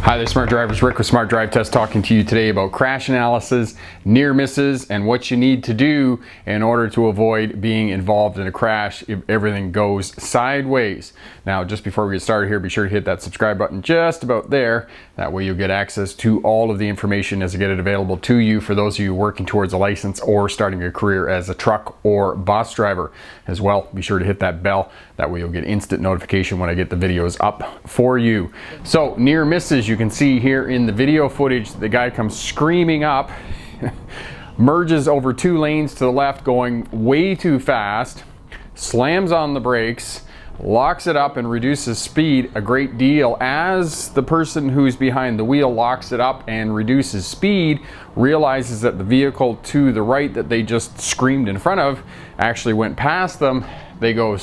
Hi there, Smart Drivers. Rick with Smart Drive Test talking to you today about crash analysis, near misses, and what you need to do in order to avoid being involved in a crash if everything goes sideways. Now, just before we get started here, be sure to hit that subscribe button just about there. That way you'll get access to all of the information as I get it available to you for those of you working towards a license or starting a career as a truck or bus driver. As well, be sure to hit that bell. That way you'll get instant notification when I get the videos up for you. So, near misses, you can see here in the video footage, the guy comes screaming up, merges over two lanes to the left going way too fast, slams on the brakes, locks it up and reduces speed a great deal. As the person who's behind the wheel locks it up and reduces speed, realizes that the vehicle to the right that they just screamed in front of actually went past them. They go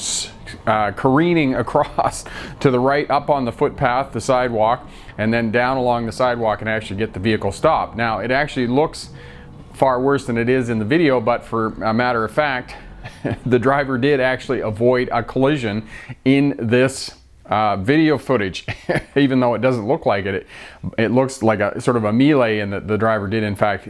careening across to the right up on the footpath, the sidewalk, and then down along the sidewalk and actually get the vehicle stopped. Now, it actually looks far worse than it is in the video, but for a matter of fact, the driver did actually avoid a collision in this video footage. Even though it doesn't look like it, it looks like a sort of a melee, and the driver did in fact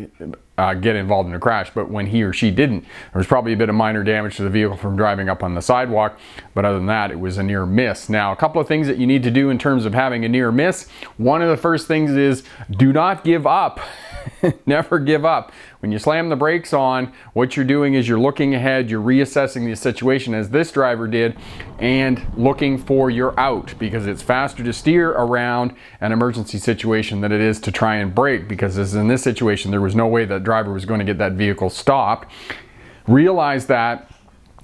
get involved in a crash, but when he or she didn't, there was probably a bit of minor damage to the vehicle from driving up on the sidewalk, but other than that, it was a near miss. Now, a couple of things that you need to do in terms of having a near miss. One of the first things is do not give up. Never give up. When you slam the brakes on, what you're doing is you're looking ahead, you're reassessing the situation as this driver did, and looking for your out, because it's faster to steer around an emergency situation than it is to try and brake, because as in this situation, there was no way that driver was going to get that vehicle stopped. Realize that,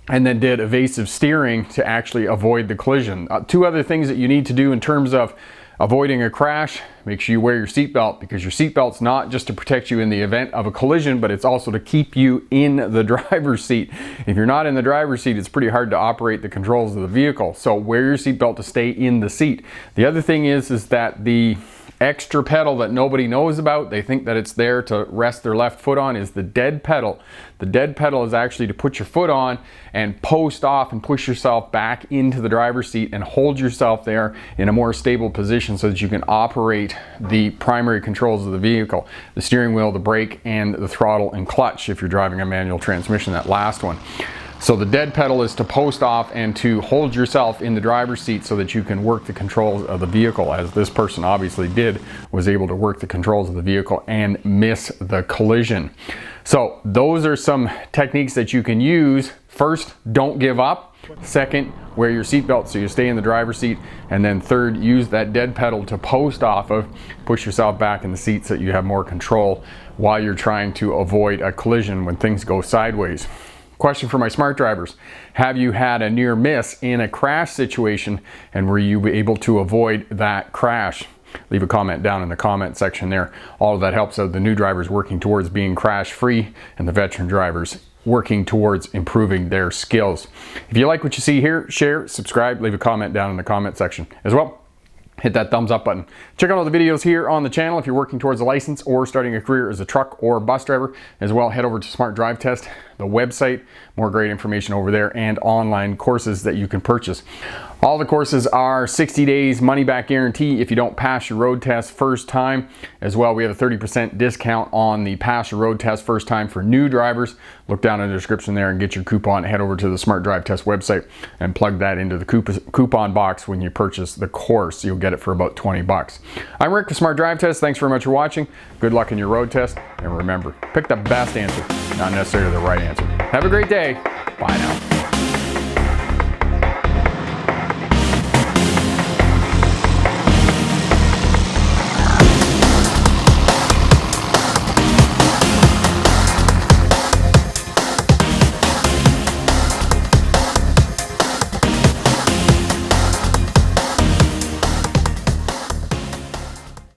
and then did evasive steering to actually avoid the collision. Two other things that you need to do in terms of avoiding a crash: make sure you wear your seatbelt, because your seatbelt's not just to protect you in the event of a collision, but it's also to keep you in the driver's seat. If you're not in the driver's seat, it's pretty hard to operate the controls of the vehicle. So wear your seatbelt to stay in the seat. The other thing is that the extra pedal that nobody knows about, they think that it's there to rest their left foot on, is the dead pedal. The dead pedal is actually to put your foot on and post off and push yourself back into the driver's seat and hold yourself there in a more stable position so that you can operate the primary controls of the vehicle: the steering wheel, the brake, and the throttle and clutch if you're driving a manual transmission, that last one. So the dead pedal is to post off and to hold yourself in the driver's seat so that you can work the controls of the vehicle, as this person obviously did, was able to work the controls of the vehicle and miss the collision. So those are some techniques that you can use. First, don't give up. Second, wear your seatbelt so you stay in the driver's seat. And then third, use that dead pedal to post off of, push yourself back in the seat so that you have more control while you're trying to avoid a collision when things go sideways. Question for my smart drivers: have you had a near miss in a crash situation, and were you able to avoid that crash? Leave a comment down in the comment section there. All of that helps out the new drivers working towards being crash free, and the veteran drivers working towards improving their skills. If you like what you see here, share, subscribe, leave a comment down in the comment section as well. Hit that thumbs up button. Check out all the videos here on the channel if you're working towards a license or starting a career as a truck or bus driver. As well, head over to Smart Drive Test, the website. More great information over there, and online courses that you can purchase. All the courses are 60 days money back guarantee if you don't pass your road test first time. As well, we have a 30% discount on the pass your road test first time for new drivers. Look down in the description there and get your coupon. Head over to the Smart Drive Test website and plug that into the coupon box when you purchase the course. You'll get it for about 20 bucks. I'm Rick with Smart Drive Test. Thanks very much for watching. Good luck in your road test, and remember, pick the best answer, not necessarily the right answer. Have a great day. Bye now.